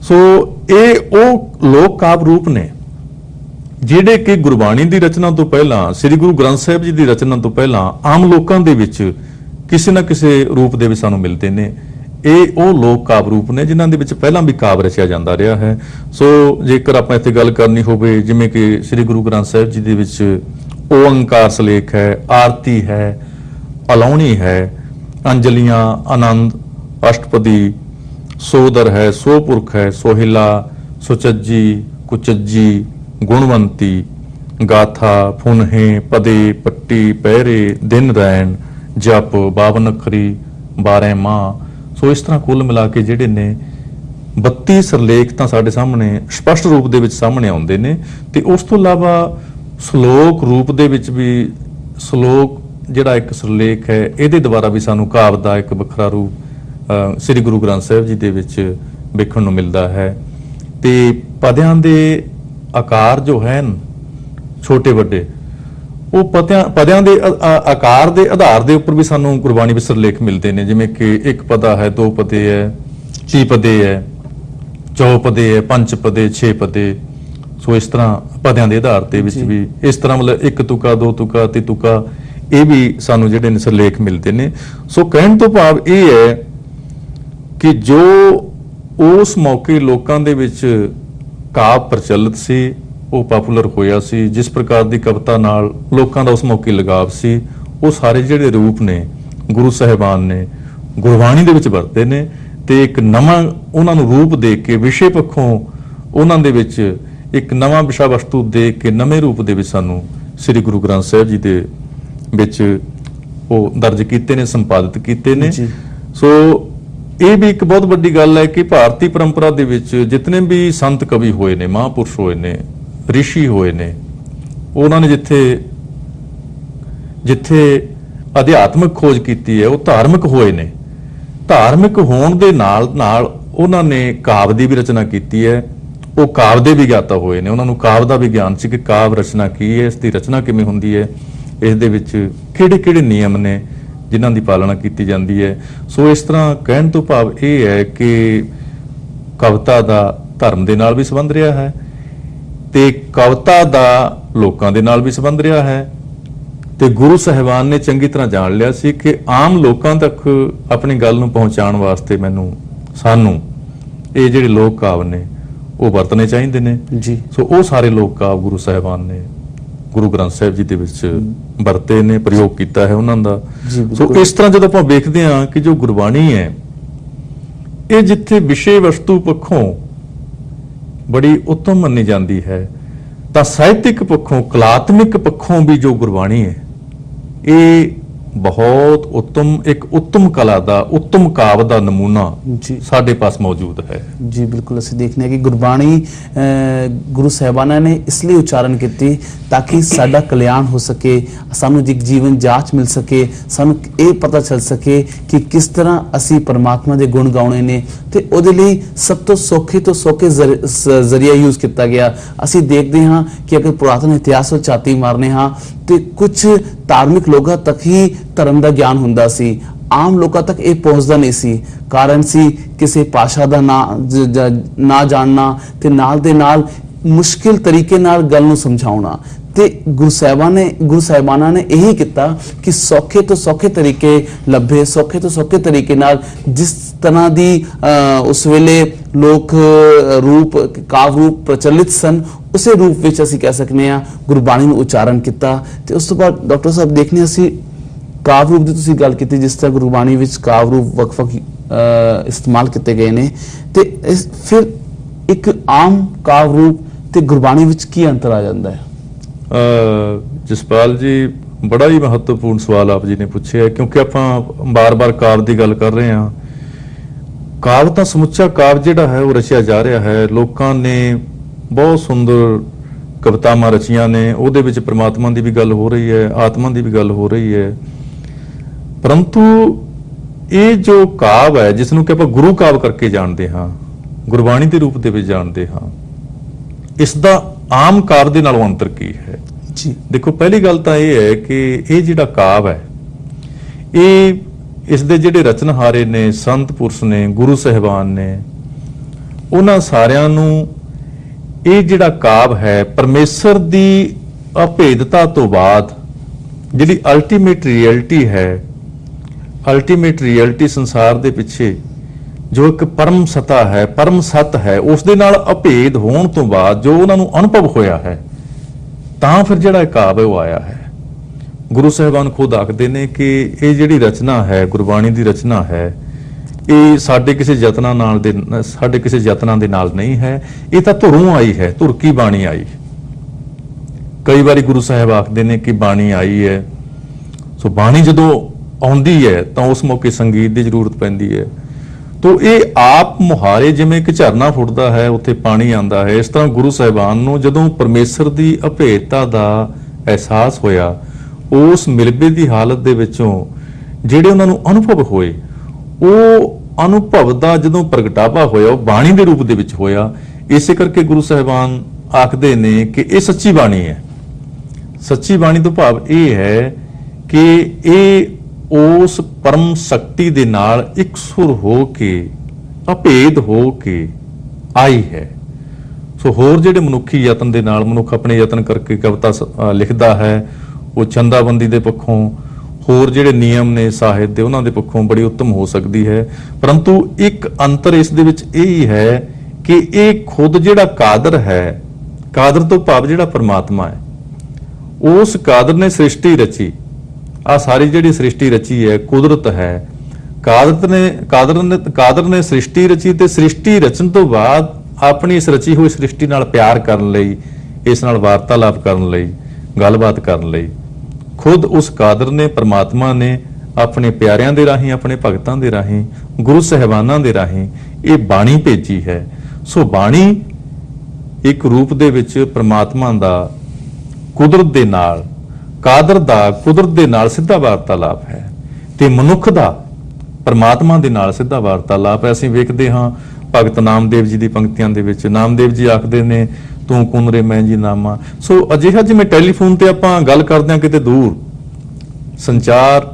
सो ये ਉਹ ਲੋਕ ਕਾਵਿ ਰੂਪ ਨੇ ਜਿਹੜੇ ਕਿ ਗੁਰਬਾਣੀ ਦੀ ਰਚਨਾ ਤੋਂ ਪਹਿਲਾਂ, ਸ੍ਰੀ ਗੁਰੂ ਗ੍ਰੰਥ ਸਾਹਿਬ ਜੀ ਦੀ ਰਚਨਾ ਤੋਂ ਪਹਿਲਾਂ ਆਮ ਲੋਕਾਂ ਦੇ ਵਿੱਚ ਕਿਸੇ ਨਾ ਕਿਸੇ ਰੂਪ ਦੇ ਵਿੱਚ ਸਾਨੂੰ ਮਿਲਦੇ ਨੇ। ਇਹ ਉਹ ਲੋਕ ਕਾਵਿ ਰੂਪ ਨੇ ਜਿਨ੍ਹਾਂ ਦੇ ਵਿੱਚ ਪਹਿਲਾਂ ਵੀ ਕਾਵਿ ਰਚਿਆ ਜਾਂਦਾ ਰਿਹਾ ਹੈ। ਸੋ ਜੇਕਰ ਆਪਾਂ ਇੱਥੇ ਗੱਲ ਕਰਨੀ ਹੋਵੇ, ਜਿਵੇਂ ਕਿ ਸ੍ਰੀ ਗੁਰੂ ਗ੍ਰੰਥ ਸਾਹਿਬ ਜੀ ਦੇ ਵਿੱਚ ਓੰਕਾਰ ਸਲੇਖ ਹੈ, ਆਰਤੀ ਹੈ, ਅਲਾਉਣੀ ਹੈ, ਅੰਜਲੀਆਂ, ਆਨੰਦ, ਅਸ਼ਟਪਦੀ, ਸੋਦਰ है, सोपुरख है, सोहिला, सुचज्जी, कुचज्जी, गुणवंती, गाथा, फुनहे, पदे, पट्टी, पैरे, दिन रैन, जप, 52 अखरी, 12 माह। सो इस तरह कुल मिला के जिहड़े ने 32 सरलेख तां साडे सामने स्पष्ट रूप दे विच सामने आउंदे ने। ते उस तों इलावा सलोक रूप दे विच भी सलोक जिहड़ा एक सरलेख है, इहदे द्वारा भी सानू काव्य दा एक वखरा रूप ਸ੍ਰੀ ਗੁਰੂ ਗ੍ਰੰਥ ਸਾਹਿਬ ਜੀ ਦੇ ਵਿੱਚ ਵੇਖਣ ਨੂੰ ਮਿਲਦਾ ਹੈ। ਤੇ ਪਦਿਆਂ ਦੇ ਆਕਾਰ ਜੋ ਹਨ ਛੋਟੇ ਵੱਡੇ, ਉਹ ਪਦਿਆਂ ਦੇ ਆਕਾਰ ਦੇ ਆਧਾਰ ਦੇ ਉੱਪਰ ਵੀ ਸਾਨੂੰ ਗੁਰਬਾਣੀ ਵਿੱਚ ਸਿਰਲੇਖ ਮਿਲਦੇ ਨੇ। ਜਿਵੇਂ ਕਿ ਇੱਕ ਪਦਾ ਹੈ, ਦੋ ਪਦੇ ਹੈ, ਚੀ ਪਦੇ ਹੈ, ਚੌਪਦੇ ਹੈ, ਪੰਜ ਪਦੇ, 6 ਪਦੇ। ਸੋ ਇਸ ਤਰ੍ਹਾਂ ਪਦਿਆਂ ਦੇ ਆਧਾਰ ਤੇ ਵਿੱਚ ਵੀ ਇਸ ਤਰ੍ਹਾਂ ਮਤਲਬ ਇੱਕ ਤੁਕਾ, ਦੋ ਤੁਕਾ, ਤੇ ਤੁਕਾ, ਇਹ ਵੀ ਸਾਨੂੰ ਜਿਹੜੇ ਨੇ ਸਿਰਲੇਖ ਮਿਲਦੇ ਨੇ। ਸੋ ਕਹਿਣ ਤੋਂ ਭਾਵ ਇਹ ਹੈ ਕਿ ਜੋ ਉਸ ਮੌਕੇ ਲੋਕਾਂ ਦੇ ਵਿੱਚ ਕਾਵਿ ਪ੍ਰਚਲਿਤ ਸੀ, ਉਹ ਪਪੂਲਰ ਹੋਇਆ ਸੀ, ਜਿਸ ਪ੍ਰਕਾਰ ਦੀ ਕਵਿਤਾ ਨਾਲ ਲੋਕਾਂ ਦਾ ਉਸ ਮੌਕੇ ਲਗਾਵ ਸੀ, ਉਹ ਸਾਰੇ ਜਿਹੜੇ ਰੂਪ ਨੇ ਗੁਰੂ ਸਾਹਿਬਾਨ ਨੇ ਗੁਰਬਾਣੀ ਦੇ ਵਿੱਚ ਵਰਤੇ ਨੇ। ਤੇ ਇੱਕ ਨਵਾਂ ਉਹਨਾਂ ਨੂੰ ਰੂਪ ਦੇ ਕੇ ਵਿਸ਼ੇ ਪੱਖੋਂ ਉਹਨਾਂ ਦੇ ਵਿੱਚ ਇੱਕ ਨਵਾਂ ਵਿਸ਼ਾ ਵਸਤੂ ਦੇ ਕੇ ਨਵੇਂ ਰੂਪ ਦੇ ਵਿੱਚ ਸਾਨੂੰ ਸ੍ਰੀ ਗੁਰੂ ਗ੍ਰੰਥ ਸਾਹਿਬ ਜੀ ਦੇ ਵਿੱਚ ਉਹ ਦਰਜ ਕੀਤੇ ਨੇ, ਸੰਪਾਦਿਤ ਕੀਤੇ ਨੇ। ਸੋ ਇਹ ਵੀ ਇੱਕ ਬਹੁਤ ਵੱਡੀ ਗੱਲ ਹੈ ਕਿ ਭਾਰਤੀ ਪਰੰਪਰਾ ਦੇ ਵਿੱਚ ਜਿਤਨੇ ਵੀ ਸੰਤ ਕਵੀ ਹੋਏ ਨੇ, ਮਹਾਂਪੁਰਸ਼ ਹੋਏ ਨੇ, ਰਿਸ਼ੀ ਹੋਏ ਨੇ, ਉਹਨਾਂ ਨੇ ਜਿੱਥੇ ਅਧਿਆਤਮਿਕ ਖੋਜ ਕੀਤੀ ਹੈ, ਉਹ ਧਾਰਮਿਕ ਹੋਏ ਨੇ। ਧਾਰਮਿਕ ਹੋਣ ਦੇ ਨਾਲ ਨਾਲ ਉਹਨਾਂ ਨੇ ਕਾਵਿ ਦੀ ਵੀ ਰਚਨਾ ਕੀਤੀ ਹੈ। ਉਹ ਕਾਵਿ ਦੇ ਵੀ ਗਿਆਤਾ ਹੋਏ ਨੇ, ਉਹਨਾਂ ਨੂੰ ਕਾਵਿ ਦਾ ਵੀ ਗਿਆਨ ਸੀ ਕਿ ਕਾਵਿ ਰਚਨਾ ਕੀ ਹੈ, ਇਸ ਦੀ ਰਚਨਾ ਕਿਵੇਂ ਹੁੰਦੀ ਹੈ, ਇਸ ਦੇ ਵਿੱਚ ਕਿਹੜੇ ਕਿਹੜੇ ਨਿਯਮ ਨੇ ਜਿਨ੍ਹਾਂ ਦੀ ਪਾਲਣਾ ਕੀਤੀ ਜਾਂਦੀ ਹੈ। ਸੋ ਇਸ ਤਰ੍ਹਾਂ ਕਹਿਣ ਤੋਂ ਭਾਵ ਇਹ ਹੈ ਕਿ ਕਵਿਤਾ ਦਾ ਧਰਮ ਦੇ ਨਾਲ ਵੀ ਸੰਬੰਧ ਰਿਹਾ ਹੈ ਤੇ ਕਵਿਤਾ ਦਾ ਲੋਕਾਂ ਦੇ ਨਾਲ ਵੀ ਸੰਬੰਧ ਰਿਹਾ ਹੈ। ਤੇ ਗੁਰੂ ਸਾਹਿਬਾਨ ਨੇ ਚੰਗੀ ਤਰ੍ਹਾਂ ਜਾਣ ਲਿਆ ਸੀ ਕਿ ਆਮ ਲੋਕਾਂ ਤੱਕ ਆਪਣੀ ਗੱਲ ਨੂੰ ਪਹੁੰਚਾਉਣ ਵਾਸਤੇ ਸਾਨੂੰ ਇਹ ਜਿਹੜੇ ਲੋਕ ਕਾਵਿ ਨੇ ਉਹ ਵਰਤਣੇ ਚਾਹੀਦੇ ਨੇ ਜੀ। ਸੋ ਉਹ ਸਾਰੇ ਲੋਕ ਕਾਵਿ ਗੁਰੂ ਸਾਹਿਬਾਨ ਨੇ ਗੁਰੂ ਗ੍ਰੰਥ ਸਾਹਿਬ ਜੀ ਦੇ ਵਿੱਚ ਵਰਤੇ ਨੇ, ਪ੍ਰਯੋਗ ਕੀਤਾ ਹੈ ਉਹਨਾਂ ਦਾ। ਸੋ ਇਸ ਤਰ੍ਹਾਂ ਜਦੋਂ ਆਪਾਂ ਵੇਖਦੇ ਹਾਂ ਕਿ ਜੋ ਗੁਰਬਾਣੀ ਹੈ ਇਹ ਜਿੱਥੇ ਵਿਸ਼ੇ ਵਸਤੂ ਪੱਖੋਂ ਬੜੀ ਉੱਤਮ ਮੰਨੀ ਜਾਂਦੀ ਹੈ, ਤਾਂ ਸਾਹਿਤਿਕ ਪੱਖੋਂ, ਕਲਾਤਮਿਕ ਪੱਖੋਂ ਵੀ ਜੋ ਗੁਰਬਾਣੀ ਹੈ ਇਹ ਬਹੁਤ ਇੱਕ ਉੱਤਮ ਕਲਾ ਦਾ, ਉੱਤਮ ਕਾਵਿ ਦਾ ਨਮੂਨਾ ਸਾਡੇ ਪਾਸ ਮੌਜੂਦ ਹੈ ਜੀ। ਬਿਲਕੁਲ ਅਸੀਂ ਦੇਖਦੇ ਹਾਂ ਕਿ ਗੁਰਬਾਣੀ ਗੁਰੂ ਸਾਹਿਬਾਨਾਂ ਨੇ ਇਸ ਲਈ ਉਚਾਰਨ ਕੀਤੀ ਤਾਂ ਕਿ ਸਾਡਾ ਕਲਿਆਣ ਹੋ ਸਕੇ, ਸਾਨੂੰ ਇੱਕ ਜੀਵਨ ਜਾਂਚ ਮਿਲ ਸਕੇ, ਸਾਨੂੰ ਇਹ ਪਤਾ ਚੱਲ ਸਕੇ ਕਿ ਕਿਸ ਤਰ੍ਹਾਂ ਅਸੀਂ ਪਰਮਾਤਮਾ ਦੇ ਗੁਣ ਗਾਉਣੇ ਨੇ। ਤੇ ਉਹਦੇ ਲਈ ਸਭ ਤੋਂ ਸੌਖੇ ਜ਼ਰੀਆ ਯੂਜ਼ ਕੀਤਾ ਗਿਆ। ਅਸੀਂ ਦੇਖਦੇ ਹਾਂ ਕਿ ਅਗਰ ਪੁਰਾਤਨ ਇਤਿਹਾਸ ਵਿੱਚ ਝਾਤੀ ਮਾਰਨੇ ਹਾਂ ਤੇ ਕੁਝ ਧਾਰਮਿਕ ਲੋਕਾਂ ਤੱਕ ਹੀ ਧਰਮ ਦਾ ਗਿਆਨ ਹੁੰਦਾ ਸੀ, ਆਮ ਲੋਕਾਂ ਤੱਕ ਇਹ ਪਹੁੰਚਦਾ ਨਹੀਂ ਸੀ। ਕਾਰਨ ਸੀ ਕਿਸੇ ਭਾਸ਼ਾ ਦਾ ਨਾ ਜਾਣਨਾ ਤੇ ਨਾਲ ਦੇ ਨਾਲ ਮੁਸ਼ਕਿਲ ਤਰੀਕੇ ਨਾਲ ਗੱਲ ਨੂੰ ਸਮਝਾਉਣਾ। ਤੇ ਗੁਰੂ ਸਾਹਿਬਾਨਾਂ ਨੇ ਇਹੀ ਕੀਤਾ ਕਿ ਸੌਖੇ ਤੋਂ ਸੌਖੇ ਤਰੀਕੇ ਲੱਭੇ, ਸੌਖੇ ਤੋਂ ਸੌਖੇ ਤਰੀਕੇ ਨਾਲ ਜਿਸ ਤਰ੍ਹਾਂ ਦੀ ਉਸ ਵੇਲੇ ਲੋਕ ਰੂਪ, ਕਾਵਿ ਰੂਪ ਪ੍ਰਚਲਿਤ ਸਨ, ਉਸੇ ਰੂਪ ਵਿੱਚ ਅਸੀਂ ਕਹਿ ਸਕਦੇ ਹਾਂ ਗੁਰਬਾਣੀ ਨੂੰ ਉਚਾਰਨ ਕੀਤਾ। ਤੇ ਉਸ ਤੋਂ ਬਾਅਦ ਡਾਕਟਰ ਸਾਹਿਬ ਦੇਖਦੇ ਹਾਂ ਅਸੀਂ ਕਾਵਿ ਰੂਪ ਦੀ ਤੁਸੀਂ ਗੱਲ ਕੀਤੀ, ਜਿਸ ਤਰ੍ਹਾਂ ਗੁਰਬਾਣੀ ਵਿੱਚ ਕਾਵਿ ਰੂਪ ਵੱਖ-ਵੱਖ ਇਸਤੇਮਾਲ ਕੀਤੇ ਗਏ ਨੇ। ਤੇ ਫਿਰ ਇੱਕ ਆਮ ਕਾਵਿ ਰੂਪ ਤੇ ਗੁਰਬਾਣੀ ਵਿੱਚ ਕੀ ਅੰਤਰ ਆ ਜਾਂਦਾ ਹੈ? ਜਸਪਾਲ ਜੀ, ਬੜਾ ਹੀ ਮਹੱਤਵਪੂਰਨ ਸਵਾਲ ਆਪ ਜੀ ਨੇ ਪੁੱਛਿਆ, ਕਿਉਂਕਿ ਆਪਾਂ ਬਾਰ-ਬਾਰ ਕਾਵਿ ਦੀ ਗੱਲ ਕਰ ਰਹੇ ਹਾਂ। ਕਾਵਿ ਤਾਂ ਸਮੁੱਚਾ ਕਾਵਿ ਜਿਹੜਾ ਹੈ ਉਹ ਰਚਿਆ ਜਾ ਰਿਹਾ ਹੈ। ਲੋਕਾਂ ਨੇ ਬਹੁਤ ਸੁੰਦਰ ਕਵਿਤਾਵਾਂ ਰਚੀਆਂ ਨੇ, ਉਹਦੇ ਵਿੱਚ ਪ੍ਰਮਾਤਮਾ ਦੀ ਵੀ ਗੱਲ ਹੋ ਰਹੀ ਹੈ, ਆਤਮਾ ਦੀ ਵੀ ਗੱਲ ਹੋ ਰਹੀ ਹੈ। ਪਰੰਤੂ ਇਹ ਜੋ ਕਾਵਿ ਹੈ, ਜਿਸ ਨੂੰ ਕਿ ਆਪਾਂ ਗੁਰੂ ਕਾਵਿ ਕਰਕੇ ਜਾਣਦੇ ਹਾਂ, ਗੁਰਬਾਣੀ ਦੇ ਰੂਪ ਦੇ ਵਿੱਚ ਜਾਣਦੇ ਹਾਂ, ਇਸ ਦਾ ਆਮ ਕਾਵਿ ਦੇ ਨਾਲੋਂ ਅੰਤਰ ਕੀ ਹੈ ਜੀ? ਦੇਖੋ, ਪਹਿਲੀ ਗੱਲ ਤਾਂ ਇਹ ਹੈ ਕਿ ਇਹ ਜਿਹੜਾ ਕਾਵਿ ਹੈ, ਇਹ ਇਸ ਦੇ ਜਿਹੜੇ ਰਚਨਹਾਰੇ ਨੇ, ਸੰਤ ਪੁਰਸ਼ ਨੇ, ਗੁਰੂ ਸਾਹਿਬਾਨ ਨੇ, ਉਹਨਾਂ ਸਾਰਿਆਂ ਨੂੰ ਇਹ ਜਿਹੜਾ ਕਾਵ ਹੈ ਪਰਮੇਸ਼ਰ ਦੀ ਅਭੇਦਤਾ ਤੋਂ ਬਾਅਦ ਜਿਹੜੀ ਅਲਟੀਮੇਟ ਰਿਐਲਿਟੀ ਸੰਸਾਰ ਦੇ ਪਿੱਛੇ ਜੋ ਇੱਕ ਪਰਮ ਸਤਾ ਹੈ, ਪਰਮ ਸਤ ਹੈ, ਉਸ ਦੇ ਨਾਲ ਅਭੇਦ ਹੋਣ ਤੋਂ ਬਾਅਦ ਜੋ ਉਹਨਾਂ ਨੂੰ ਅਨੁਭਵ ਹੋਇਆ ਹੈ, ਤਾਂ ਫਿਰ ਜਿਹੜਾ ਇਹ ਕਾਵ ਹੈ ਉਹ ਆਇਆ ਹੈ। ਗੁਰੂ ਸਾਹਿਬਾਨ ਖੁਦ ਆਖਦੇ ਨੇ ਕਿ ਇਹ ਜਿਹੜੀ ਰਚਨਾ ਹੈ, ਗੁਰਬਾਣੀ ਦੀ ਰਚਨਾ ਹੈ, ਇਹ ਸਾਡੇ ਕਿਸੇ ਯਤਨਾਂ ਦੇ ਨਾਲ ਨਹੀਂ ਹੈ, ਇਹ ਤਾਂ ਧੁਰੋਂ ਆਈ ਹੈ, ਧੁਰ ਕੀ ਬਾਣੀ ਆਈ। ਕਈ ਵਾਰੀ ਗੁਰੂ ਸਾਹਿਬ ਆਖਦੇ ਨੇ ਕਿ ਬਾਣੀ ਆਈ ਹੈ, ਸੋ ਬਾਣੀ ਜਦੋਂ ਆਉਂਦੀ ਹੈ ਤਾਂ ਉਸ ਮੌਕੇ ਸੰਗੀਤ ਦੀ ਜ਼ਰੂਰਤ ਪੈਂਦੀ ਹੈ। ਤੋ ਇਹ ਆਪ ਮੁਹਾਰੇ ਜਿਵੇਂ ਕਿ ਝਰਨਾ ਫੁੱਟਦਾ ਹੈ, ਉੱਥੇ ਪਾਣੀ ਆਉਂਦਾ ਹੈ, ਇਸ ਤਰ੍ਹਾਂ ਗੁਰੂ ਸਾਹਿਬਾਨ ਨੂੰ ਜਦੋਂ ਪਰਮੇਸ਼ਰ ਦੀ ਅਭੇਦਤਾ ਦਾ ਅਹਿਸਾਸ ਹੋਇਆ, ਉਸ ਮਿਲਵੇ ਦੀ ਹਾਲਤ ਦੇ ਵਿੱਚੋਂ ਜਿਹੜੇ ਉਹਨਾਂ ਨੂੰ ਅਨੁਭਵ ਹੋਏ, ਉਹ ਅਨੁਭਵ ਦਾ ਜਦੋਂ ਪ੍ਰਗਟਾਵਾ ਹੋਇਆ ਉਹ ਬਾਣੀ ਦੇ ਰੂਪ ਦੇ ਵਿੱਚ ਹੋਇਆ। ਇਸੇ ਕਰਕੇ ਗੁਰੂ ਸਾਹਿਬਾਨ ਆਖਦੇ ਨੇ ਕਿ ਇਹ ਸੱਚੀ ਬਾਣੀ ਹੈ। ਸੱਚੀ ਬਾਣੀ ਤੋਂ ਭਾਵ ਇਹ ਹੈ ਕਿ ਇਹ ਉਸ ਪਰਮ ਸ਼ਕਤੀ ਦੇ ਨਾਲ ਇਕਸੁਰ ਹੋ ਕੇ, ਅਭੇਦ ਹੋ ਕੇ ਆਈ ਹੈ। ਸੋ ਹੋਰ ਜਿਹੜੇ ਮਨੁੱਖੀ ਯਤਨ ਦੇ ਨਾਲ ਮਨੁੱਖ ਆਪਣੇ ਯਤਨ ਕਰਕੇ ਕਵਿਤਾ ਲਿਖਦਾ ਹੈ, ਉਹ ਛੰਦਾਬੰਦੀ ਦੇ ਪੱਖੋਂ, ਹੋਰ ਜਿਹੜੇ ਨਿਯਮ ਨੇ ਸਾਹਿਤ ਦੇ, ਉਹਨਾਂ ਦੇ ਪੱਖੋਂ ਬੜੀ ਉੱਤਮ ਹੋ ਸਕਦੀ ਹੈ। ਪਰੰਤੂ ਇੱਕ ਅੰਤਰ ਇਸ ਦੇ ਵਿੱਚ ਇਹ ਹੀ ਹੈ ਕਿ ਇਹ ਖੁਦ ਜਿਹੜਾ ਕਾਦਰ ਹੈ, ਕਾਦਰ ਤੋਂ ਭਾਵ ਜਿਹੜਾ ਪਰਮਾਤਮਾ ਹੈ, ਉਸ ਕਾਦਰ ਨੇ ਸ੍ਰਿਸ਼ਟੀ ਰਚੀ। ਆ ਸਾਰੀ ਜਿਹੜੀ ਸ੍ਰਿਸ਼ਟੀ ਰਚੀ ਹੈ ਕੁਦਰਤ ਹੈ। ਕਾਦਰ ਨੇ ਸ੍ਰਿਸ਼ਟੀ ਰਚੀ ਤੇ ਸ੍ਰਿਸ਼ਟੀ ਰਚਣ ਤੋਂ ਬਾਅਦ ਆਪਣੀ ਇਸ ਰਚੀ ਹੋਈ ਸ੍ਰਿਸ਼ਟੀ ਨਾਲ ਪਿਆਰ ਕਰਨ ਲਈ, ਇਸ ਨਾਲ ਵਾਰਤਾਲਾਪ ਕਰਨ ਲਈ, ਗੱਲਬਾਤ ਕਰਨ ਲਈ ਖੁਦ ਉਸ ਕਾਦਰ ਨੇ, ਪਰਮਾਤਮਾ ਨੇ ਆਪਣੇ ਪਿਆਰਿਆਂ ਦੇ ਰਾਹੀਂ, ਆਪਣੇ ਭਗਤਾਂ ਦੇ ਰਾਹੀਂ, ਗੁਰੂ ਸਾਹਿਬਾਨਾਂ ਦੇ ਰਾਹੀਂ ਇਹ ਬਾਣੀ ਭੇਜੀ ਹੈ। ਸੋ ਬਾਣੀ ਇੱਕ ਰੂਪ ਦੇ ਵਿੱਚ ਪਰਮਾਤਮਾ ਦਾ ਕੁਦਰਤ ਦੇ ਨਾਲ, ਕਾਦਰ ਦਾ ਕੁਦਰਤ ਦੇ ਨਾਲ ਸਿੱਧਾ ਵਾਰਤਾਲਾਪ ਹੈ ਤੇ ਮਨੁੱਖ ਦਾ ਪਰਮਾਤਮਾ ਦੇ ਨਾਲ ਸਿੱਧਾ ਵਾਰਤਾਲਾਪ ਹੈ। ਅਸੀਂ ਵੇਖਦੇ ਹਾਂ ਭਗਤ ਨਾਮਦੇਵ ਜੀ ਦੀ ਪੰਕਤੀਆਂ ਦੇ ਵਿੱਚ ਨਾਮਦੇਵ ਜੀ ਆਖਦੇ ਨੇ, ਤੂੰ ਕੁਨ ਰੇ ਮੈਂ ਜੀ ਨਾਮਾ। ਸੋ ਅਜਿਹਾ ਜਿਵੇਂ ਟੈਲੀਫੋਨ ਤੇ ਆਪਾਂ ਗੱਲ ਕਰਦੇ ਹਾਂ ਕਿਤੇ ਦੂਰ, ਸੰਚਾਰ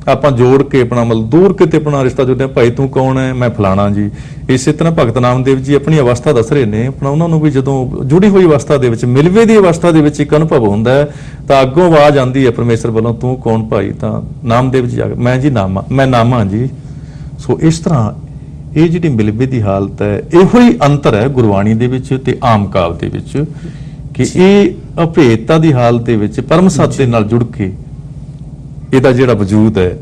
ਆਪਾਂ ਜੋੜ ਕੇ ਆਪਣਾ ਮਤਲਬ ਦੂਰ ਕਿਤੇ ਆਪਣਾ ਰਿਸ਼ਤਾ ਜੋੜਦੇ ਹਾਂ, ਭਾਈ ਤੂੰ ਕੌਣ ਹੈ, ਮੈਂ ਫਲਾਣਾ ਜੀ। ਇਸੇ ਤਰ੍ਹਾਂ ਭਗਤ ਨਾਮਦੇਵ ਜੀ ਆਪਣੀ ਅਵਸਥਾ ਦੱਸ ਰਹੇ ਨੇ, ਆਪਣਾ ਉਹਨਾਂ ਨੂੰ ਵੀ ਜਦੋਂ ਜੁੜੀ ਹੋਈ ਅਵਸਥਾ ਦੇ ਵਿੱਚ, ਮਿਲਵੇ ਦੀ ਅਵਸਥਾ ਦੇ ਵਿੱਚ ਇੱਕ ਅਨੁਭਵ ਹੁੰਦਾ ਹੈ ਤਾਂ ਅੱਗੋਂ ਆਵਾਜ਼ ਆਉਂਦੀ ਹੈ ਪਰਮੇਸ਼ਰ ਵੱਲੋਂ, ਤੂੰ ਕੌਣ ਭਾਈ? ਤਾਂ ਨਾਮਦੇਵ ਜੀ ਮੈਂ ਜੀ ਨਾਮਾ, ਮੈਂ ਨਾਮਾ ਜੀ। ਸੋ ਇਸ ਤਰ੍ਹਾਂ ਇਹ ਜਿਹੜੀ ਮਿਲਵੇ ਦੀ ਹਾਲਤ ਹੈ, ਇਹੋ ਹੀ ਅੰਤਰ ਹੈ ਗੁਰਬਾਣੀ ਦੇ ਵਿੱਚ ਤੇ ਆਮ ਕਾਵ ਦੇ ਵਿੱਚ ਕਿ ਇਹ ਅਭੇਦਤਾ ਦੀ ਹਾਲਤ ਦੇ ਵਿੱਚ ਪਰਮ ਸੱਚ ਦੇ ਨਾਲ ਜੁੜ ਕੇ ਇਹਦਾ ਜਿਹੜਾ ਵਜੂਦ ਹੈ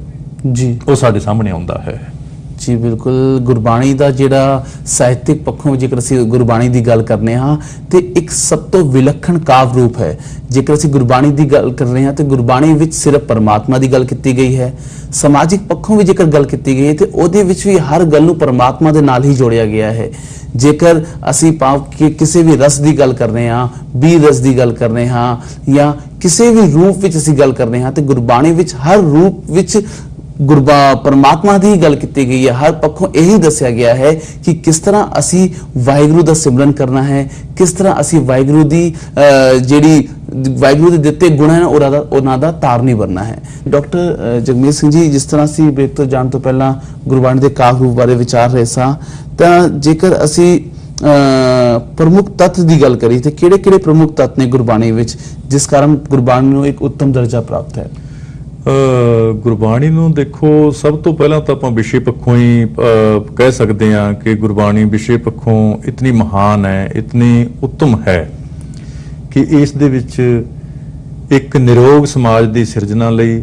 ਜੀ ਉਹ ਸਾਡੇ ਸਾਹਮਣੇ ਆਉਂਦਾ ਹੈ। ਜੀ ਬਿਲਕੁਲ। ਗੁਰਬਾਣੀ ਦਾ ਜਿਹੜਾ ਸਾਹਿਤਿਕ ਪੱਖੋਂ ਜੇਕਰ ਅਸੀਂ ਗੁਰਬਾਣੀ ਦੀ ਗੱਲ ਕਰਨੇ ਹਾਂ ਤੇ ਇੱਕ ਸਭ ਤੋਂ ਵਿਲੱਖਣ ਕਾਵ ਰੂਪ ਹੈ। ਜੇਕਰ ਅਸੀਂ ਗੁਰਬਾਣੀ ਦੀ ਗੱਲ ਕਰ ਰਹੇ ਹਾਂ ਤੇ ਗੁਰਬਾਣੀ ਵਿੱਚ ਸਿਰਫ ਪਰਮਾਤਮਾ ਦੀ ਗੱਲ ਕੀਤੀ ਗਈ ਹੈ। ਸਮਾਜਿਕ ਪੱਖੋਂ ਵੀ ਜੇਕਰ ਗੱਲ ਕੀਤੀ ਗਈ ਹੈ ਤੇ ਉਹਦੇ ਵਿੱਚ ਵੀ ਹਰ ਗੱਲ ਨੂੰ ਪਰਮਾਤਮਾ ਦੇ ਨਾਲ ਹੀ ਜੋੜਿਆ ਗਿਆ ਹੈ। ਜੇਕਰ ਅਸੀਂ ਭਾਵ ਕਿ ਕਿਸੇ ਵੀ ਰਸ ਦੀ ਗੱਲ ਕਰ ਰਹੇ ਹਾਂ, ਬੀਰ ਰਸ ਦੀ ਗੱਲ ਕਰ ਰਹੇ ਹਾਂ ਜਾਂ ਕਿਸੇ ਵੀ ਰੂਪ ਵਿੱਚ ਅਸੀਂ ਗੱਲ ਕਰ ਰਹੇ ਹਾਂ ਤੇ ਗੁਰਬਾਣੀ ਵਿੱਚ ਹਰ ਰੂਪ ਵਿੱਚ ਪਰਮਾਤਮਾ ਦੀ ਗੱਲ ਕੀਤੀ ਗਈ ਹੈ। ਹਰ ਪੱਖੋਂ ਇਹੀ ਦੱਸਿਆ ਗਿਆ ਹੈ ਕਿ ਕਿਸ ਤਰ੍ਹਾਂ ਅਸੀਂ ਵਾਹਿਗੁਰੂ ਦਾ ਸਿਮਰਨ ਕਰਨਾ ਹੈ, ਕਿਸ ਤਰ੍ਹਾਂ ਅਸੀਂ ਵਾਹਿਗੁਰੂ ਦੀ ਜਿਹੜੀ ਵਾਹਿਗੁਰੂ ਦੇ ਦਿੱਤੇ ਗੁਣ ਹਨ ਉਹਨਾਂ ਦਾ ਤਾਰਨੀ ਬਣਨਾ ਹੈ। ਡਾਕਟਰ ਜਗਮੀਤ ਸਿੰਘ ਜੀ, ਜਿਸ ਤਰ੍ਹਾਂ ਅਸੀਂ ਬ੍ਰੇਕ ਤੋਂ ਜਾਣ ਤੋਂ ਪਹਿਲਾਂ ਗੁਰਬਾਣੀ ਦੇ ਕਾਵ ਰੂਪ ਬਾਰੇ ਵਿਚਾਰ ਰਹੇ ਸਾਂ, ਤਾਂ ਜੇਕਰ ਅਸੀਂ ਪ੍ਰਮੁੱਖ ਤੱਤ ਦੀ ਗੱਲ ਕਰੀ ਤੇ ਕਿਹੜੇ ਪ੍ਰਮੁੱਖ ਤੱਤ ਨੇ ਗੁਰਬਾਣੀ ਵਿੱਚ ਜਿਸ ਕਾਰਨ ਗੁਰਬਾਣੀ ਨੂੰ ਇੱਕ ਉੱਤਮ ਦਰਜਾ ਪ੍ਰਾਪਤ ਹੈ? ਗੁਰਬਾਣੀ ਨੂੰ ਦੇਖੋ, ਸਭ ਤੋਂ ਪਹਿਲਾਂ ਤਾਂ ਆਪਾਂ ਵਿਸ਼ੇ ਪੱਖੋਂ ਹੀ ਕਹਿ ਸਕਦੇ ਹਾਂ ਕਿ ਗੁਰਬਾਣੀ ਵਿਸ਼ੇ ਪੱਖੋਂ ਇਤਨੀ ਮਹਾਨ ਹੈ, ਇਤਨੀ ਉੱਤਮ ਹੈ ਕਿ ਇਸ ਦੇ ਵਿੱਚ ਇੱਕ ਨਿਰੋਗ ਸਮਾਜ ਦੀ ਸਿਰਜਣਾ ਲਈ,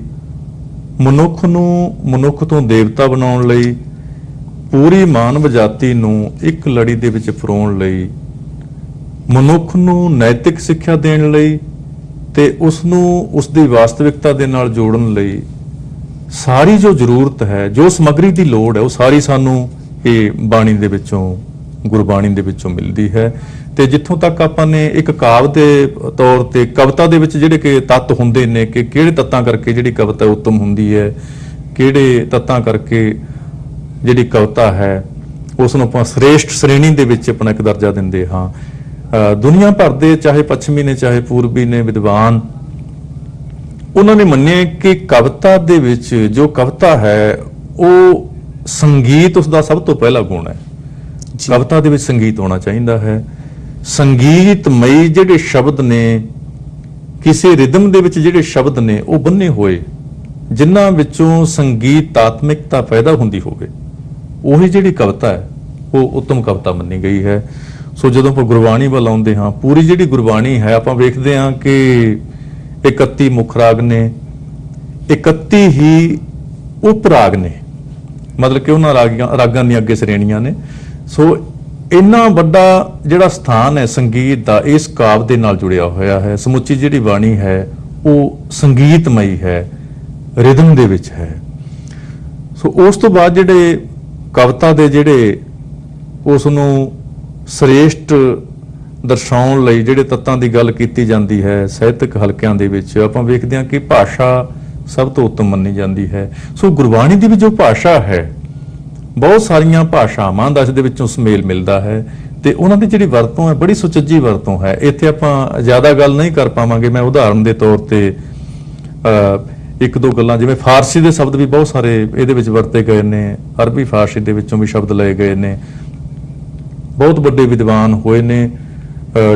ਮਨੁੱਖ ਨੂੰ ਮਨੁੱਖ ਤੋਂ ਦੇਵਤਾ ਬਣਾਉਣ ਲਈ, ਪੂਰੀ ਮਾਨਵ ਜਾਤੀ ਨੂੰ ਇੱਕ ਲੜੀ ਦੇ ਵਿੱਚ ਪਰੋਣ ਲਈ, ਮਨੁੱਖ ਨੂੰ ਨੈਤਿਕ ਸਿੱਖਿਆ ਦੇਣ ਲਈ ਤੇ ਉਸ ਨੂੰ ਉਸ ਦੀ ਵਾਸਤਵਿਕਤਾ ਦੇ ਨਾਲ ਜੋੜਨ ਲਈ ਸਾਰੀ ਜੋ ਜ਼ਰੂਰਤ ਹੈ, ਜੋ ਸਮੱਗਰੀ ਦੀ ਲੋੜ ਹੈ, ਉਹ ਸਾਰੀ ਸਾਨੂੰ ਇਹ ਬਾਣੀ ਦੇ ਵਿੱਚੋਂ, ਗੁਰਬਾਣੀ ਦੇ ਵਿੱਚੋਂ ਮਿਲਦੀ ਹੈ। ਤੇ ਜਿੱਥੋਂ ਤੱਕ ਆਪਾਂ ਨੇ ਇੱਕ ਕਾਵ ਦੇ ਤੌਰ ਤੇ ਕਵਿਤਾ ਦੇ ਵਿੱਚ ਜਿਹੜੇ ਕਿ ਤੱਤ ਹੁੰਦੇ ਨੇ ਕਿ ਕਿਹੜੇ ਤੱਤਾਂ ਕਰਕੇ ਜਿਹੜੀ ਕਵਿਤਾ ਉੱਤਮ ਹੁੰਦੀ ਹੈ, ਕਿਹੜੇ ਤੱਤਾਂ ਕਰਕੇ ਜਿਹੜੀ ਕਵਿਤਾ ਹੈ ਉਸ ਨੂੰ ਆਪਾਂ ਸ੍ਰੇਸ਼ਟ ਸ਼੍ਰੇਣੀ ਦੇ ਵਿੱਚ ਆਪਣਾ ਇੱਕ ਦਰਜਾ ਦਿੰਦੇ ਹਾਂ। ਦੁਨੀਆ ਭਰ ਦੇ ਚਾਹੇ ਪੱਛਮੀ ਨੇ ਚਾਹੇ ਪੂਰਬੀ ਨੇ ਵਿਦਵਾਨ, ਉਹਨਾਂ ਨੇ ਮੰਨਿਆ ਕਿ ਕਵਿਤਾ ਦੇ ਵਿੱਚ ਜੋ ਕਵਿਤਾ ਹੈ ਉਹ ਸੰਗੀਤ ਉਸ ਦਾ ਸਭ ਤੋਂ ਪਹਿਲਾ ਗੁਣ ਹੈ। ਜੀ। ਕਵਿਤਾ ਦੇ ਵਿੱਚ ਸੰਗੀਤ ਹੋਣਾ ਚਾਹੀਦਾ ਹੈ। ਸੰਗੀਤਮਈ ਜਿਹੜੇ ਸ਼ਬਦ ਨੇ, ਕਿਸੇ ਰਿਦਮ ਦੇ ਵਿੱਚ ਜਿਹੜੇ ਸ਼ਬਦ ਨੇ ਉਹ ਬੰਨੇ ਹੋਏ, ਜਿਨ੍ਹਾਂ ਵਿੱਚੋਂ ਸੰਗੀਤਾਤਮਿਕਤਾ ਪੈਦਾ ਹੁੰਦੀ ਹੋਵੇ, ਉਹੀ ਜਿਹੜੀ ਕਵਿਤਾ ਹੈ ਉਹ ਉੱਤਮ ਕਵਿਤਾ ਮੰਨੀ ਗਈ ਹੈ। ਸੋ ਜਦੋਂ ਆਪਾਂ ਗੁਰਬਾਣੀ ਵੱਲ ਆਉਂਦੇ ਹਾਂ, ਪੂਰੀ ਜਿਹੜੀ ਗੁਰਬਾਣੀ ਹੈ, ਆਪਾਂ ਵੇਖਦੇ ਹਾਂ ਕਿ 31 ਮੁੱਖ ਰਾਗ ਨੇ, 31 ਹੀ ਉਪ ਰਾਗ ਨੇ, ਮਤਲਬ ਕਿ ਉਹਨਾਂ ਰਾਗਾਂ ਦੀਆਂ ਅੱਗੇ ਸ਼੍ਰੇਣੀਆਂ ਨੇ। ਸੋ ਇੰਨਾ ਵੱਡਾ ਜਿਹੜਾ ਸਥਾਨ ਹੈ ਸੰਗੀਤ ਦਾ, ਇਸ ਕਾਵਿ ਦੇ ਨਾਲ ਜੁੜਿਆ ਹੋਇਆ ਹੈ। ਸਮੁੱਚੀ ਜਿਹੜੀ ਬਾਣੀ ਹੈ ਉਹ ਸੰਗੀਤਮਈ ਹੈ, ਰਿਦਮ ਦੇ ਵਿੱਚ ਹੈ। ਸੋ ਉਸ ਤੋਂ ਬਾਅਦ ਜਿਹੜੇ ਕਵਿਤਾ ਦੇ ਜਿਹੜੇ ਉਸ ਨੂੰ ਸ੍ਰੇਸ਼ਟ ਦਰਸਾਉਣ ਲਈ ਜਿਹੜੇ ਤੱਤਾਂ ਦੀ ਗੱਲ ਕੀਤੀ ਜਾਂਦੀ ਹੈ ਸਾਹਿਤਕ ਹਲਕਿਆਂ ਦੇ ਵਿੱਚ, ਆਪਾਂ ਵੇਖਦੇ ਹਾਂ ਕਿ ਭਾਸ਼ਾ ਸਭ ਤੋਂ ਉੱਤਮ ਮੰਨੀ ਜਾਂਦੀ ਹੈ। ਸੋ ਗੁਰਬਾਣੀ ਦੀ ਵੀ ਜੋ ਭਾਸ਼ਾ ਹੈ, ਬਹੁਤ ਸਾਰੀਆਂ ਭਾਸ਼ਾਵਾਂ ਦਾ ਇਸ ਦੇ ਵਿੱਚੋਂ ਸੁਮੇਲ ਮਿਲਦਾ ਹੈ ਤੇ ਉਹਨਾਂ ਦੀ ਜਿਹੜੀ ਵਰਤੋਂ ਹੈ ਬੜੀ ਸੁਚੱਜੀ ਵਰਤੋਂ ਹੈ। ਇੱਥੇ ਆਪਾਂ ਜ਼ਿਆਦਾ ਗੱਲ ਨਹੀਂ ਕਰ ਪਾਵਾਂਗੇ। ਮੈਂ ਉਦਾਹਰਨ ਦੇ ਤੌਰ ਤੇ ਇੱਕ ਦੋ ਗੱਲਾਂ, ਜਿਵੇਂ ਫਾਰਸੀ ਦੇ ਸ਼ਬਦ ਵੀ ਬਹੁਤ ਸਾਰੇ ਇਹਦੇ ਵਿੱਚ ਵਰਤੇ ਗਏ ਨੇ, ਅਰਬੀ ਫਾਰਸੀ ਦੇ ਵਿੱਚੋਂ ਵੀ ਸ਼ਬਦ ਲਏ ਗਏ ਨੇ। ਬਹੁਤ ਵੱਡੇ ਵਿਦਵਾਨ ਹੋਏ ਨੇ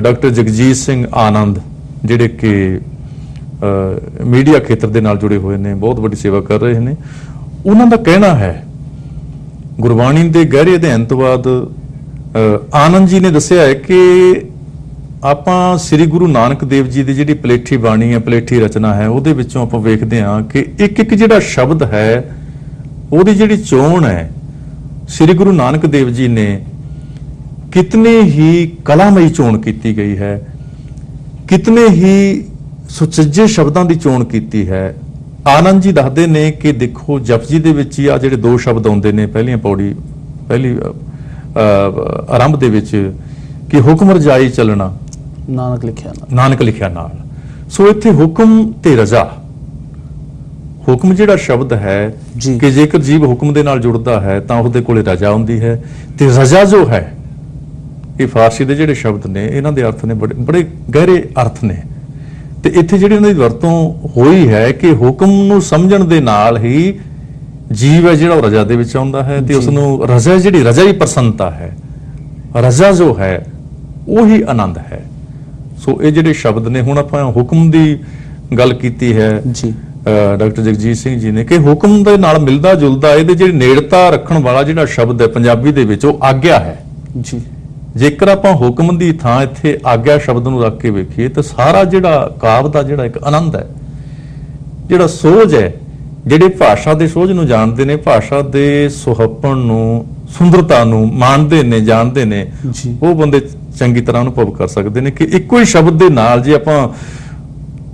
ਡਾਕਟਰ ਜਗਜੀਤ ਸਿੰਘ ਆਨੰਦ, ਜਿਹੜੇ ਕਿ ਮੀਡੀਆ ਖੇਤਰ ਦੇ ਨਾਲ ਜੁੜੇ ਹੋਏ ਨੇ, ਬਹੁਤ ਵੱਡੀ ਸੇਵਾ ਕਰ ਰਹੇ ਨੇ। ਉਹਨਾਂ ਦਾ ਕਹਿਣਾ ਹੈ, ਗੁਰਬਾਣੀ ਦੇ ਗਹਿਰੇ ਅਧਿਐਨ ਤੋਂ ਬਾਅਦ ਆਨੰਦ ਜੀ ਨੇ ਦੱਸਿਆ ਹੈ ਕਿ ਆਪਾਂ ਸ੍ਰੀ ਗੁਰੂ ਨਾਨਕ ਦੇਵ ਜੀ ਦੀ ਜਿਹੜੀ ਪਲੇਠੀ ਬਾਣੀ ਹੈ, ਪਲੇਠੀ ਰਚਨਾ ਹੈ, ਉਹਦੇ ਵਿੱਚੋਂ ਆਪਾਂ ਵੇਖਦੇ ਹਾਂ ਕਿ ਇੱਕ ਇੱਕ ਜਿਹੜਾ ਸ਼ਬਦ ਹੈ ਉਹਦੀ ਜਿਹੜੀ ਚੋਣ ਹੈ, ਸ੍ਰੀ ਗੁਰੂ ਨਾਨਕ ਦੇਵ ਜੀ ਨੇ ਕਿਤਨੇ ਹੀ ਕਲਾਮਈ ਚੋਣ ਕੀਤੀ ਗਈ ਹੈ, ਕਿਤਨੇ ਹੀ ਸੁਚੱਜੇ ਸ਼ਬਦਾਂ ਦੀ ਚੋਣ ਕੀਤੀ ਹੈ। ਆਨੰਦ ਜੀ ਦੱਸਦੇ ਨੇ ਕਿ ਦੇਖੋ, ਜਪਜੀ ਦੇ ਵਿੱਚ ਹੀ ਆ ਜਿਹੜੇ ਦੋ ਸ਼ਬਦ ਆਉਂਦੇ ਨੇ, ਪਹਿਲੀ ਆਰੰਭ ਦੇ ਵਿੱਚ ਕਿ ਹੁਕਮ ਰਜਾਈ ਚੱਲਣਾ, ਨਾਨਕ ਲਿਖਿਆ ਨਾਲ। ਸੋ ਇੱਥੇ ਹੁਕਮ ਤੇ ਰਜ਼ਾ, ਹੁਕਮ ਜਿਹੜਾ ਸ਼ਬਦ ਹੈ ਕਿ ਜੇਕਰ ਜੀਵ ਹੁਕਮ ਦੇ ਨਾਲ ਜੁੜਦਾ ਹੈ ਤਾਂ ਉਹਦੇ ਕੋਲੇ ਰਜ਼ਾ ਹੁੰਦੀ ਹੈ, ਤੇ ਰਜ਼ਾ ਜੋ ਹੈ ਇਹ ਫਾਰਸੀ ਦੇ ਜਿਹੜੇ ਸ਼ਬਦ ਨੇ, ਇਹਨਾਂ ਦੇ ਅਰਥ ਨੇ ਬੜੇ ਗਹਿਰੇ ਅਰਥ ਨੇ। ਤੇ ਇੱਥੇ ਜਿਹੜੀ ਇਹਨਾਂ ਦੀ ਵਰਤੋਂ ਹੋਈ ਹੈ ਕਿ ਹੁਕਮ ਨੂੰ ਸਮਝਣ ਦੇ ਨਾਲ ਹੀ ਜੀਵ ਹੈ ਜਿਹੜਾ ਉਹ ਰਜ਼ਾ ਦੇ ਵਿੱਚ ਆਉਂਦਾ ਹੈ, ਤੇ ਉਸ ਨੂੰ ਰਜ਼ਾ, ਜਿਹੜੀ ਰਜ਼ਾ ਹੀ ਪ੍ਰਸੰਨਤਾ ਹੈ, ਰਜ਼ਾ ਜੋ ਹੈ ਉਹੀ ਆਨੰਦ ਹੈ। ਸੋ ਇਹ ਜਿਹੜੇ ਸ਼ਬਦ ਨੇ, ਹੁਣ ਆਪਾਂ ਹੁਕਮ ਦੀ ਗੱਲ ਕੀਤੀ ਹੈ ਡਾਕਟਰ ਜਗਜੀਤ ਸਿੰਘ ਜੀ ਨੇ, ਕਿ ਹੁਕਮ ਦੇ ਨਾਲ ਮਿਲਦਾ ਜੁਲਦਾ ਇਹਦੇ ਜਿਹੜੀ ਨੇੜਤਾ ਰੱਖਣ ਵਾਲਾ ਜਿਹੜਾ ਸ਼ਬਦ ਹੈ ਪੰਜਾਬੀ ਦੇ ਵਿੱਚ, ਉਹ ਆਗਿਆ ਹੈ ਜੀ। ਜੇਕਰ ਆਪਾਂ ਹੁਕਮ ਦੀ ਥਾਂ ਇੱਥੇ ਆਗਿਆ ਸ਼ਬਦ ਨੂੰ ਰੱਖ ਕੇ ਵੇਖੀਏ ਤਾਂ ਸਾਰਾ ਜਿਹੜਾ ਕਾਵਿ ਦਾ ਜਿਹੜਾ ਇੱਕ ਆਨੰਦ ਹੈ, ਜਿਹੜਾ ਸੋਝ ਹੈ, ਜਿਹੜੇ ਭਾਸ਼ਾ ਦੇ ਸੋਝ ਨੂੰ ਜਾਣਦੇ ਨੇ, ਭਾਸ਼ਾ ਦੇ ਸੁਹੱਪਣ ਨੂੰ, ਸੁੰਦਰਤਾ ਨੂੰ ਮਾਣਦੇ ਨੇ, ਜਾਣਦੇ ਨੇ, ਉਹ ਬੰਦੇ ਚੰਗੀ ਤਰ੍ਹਾਂ ਅਨੁਭਵ ਕਰ ਸਕਦੇ ਨੇ ਕਿ ਇੱਕੋ ਹੀ ਸ਼ਬਦ ਦੇ ਨਾਲ ਜੇ ਆਪਾਂ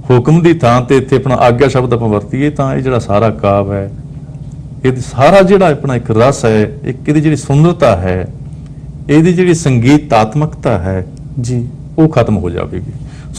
ਹੁਕਮ ਦੀ ਥਾਂ ਤੇ ਇੱਥੇ ਆਪਣਾ ਆਗਿਆ ਸ਼ਬਦ ਆਪਾਂ ਵਰਤੀਏ ਤਾਂ ਇਹ ਜਿਹੜਾ ਸਾਰਾ ਕਾਵਿ ਹੈ, ਇਹ ਸਾਰਾ ਜਿਹੜਾ ਆਪਣਾ ਇੱਕ ਰਸ ਹੈ, ਇੱਕ ਇਹਦੀ ਜਿਹੜੀ ਸੁੰਦਰਤਾ ਹੈ, ਇਹਦੀ ਜਿਹੜੀ ਸੰਗੀਤਾਤਮਕਤਾ ਹੈ ਜੀ, ਉਹ ਖਤਮ ਹੋ ਜਾਵੇਗੀ।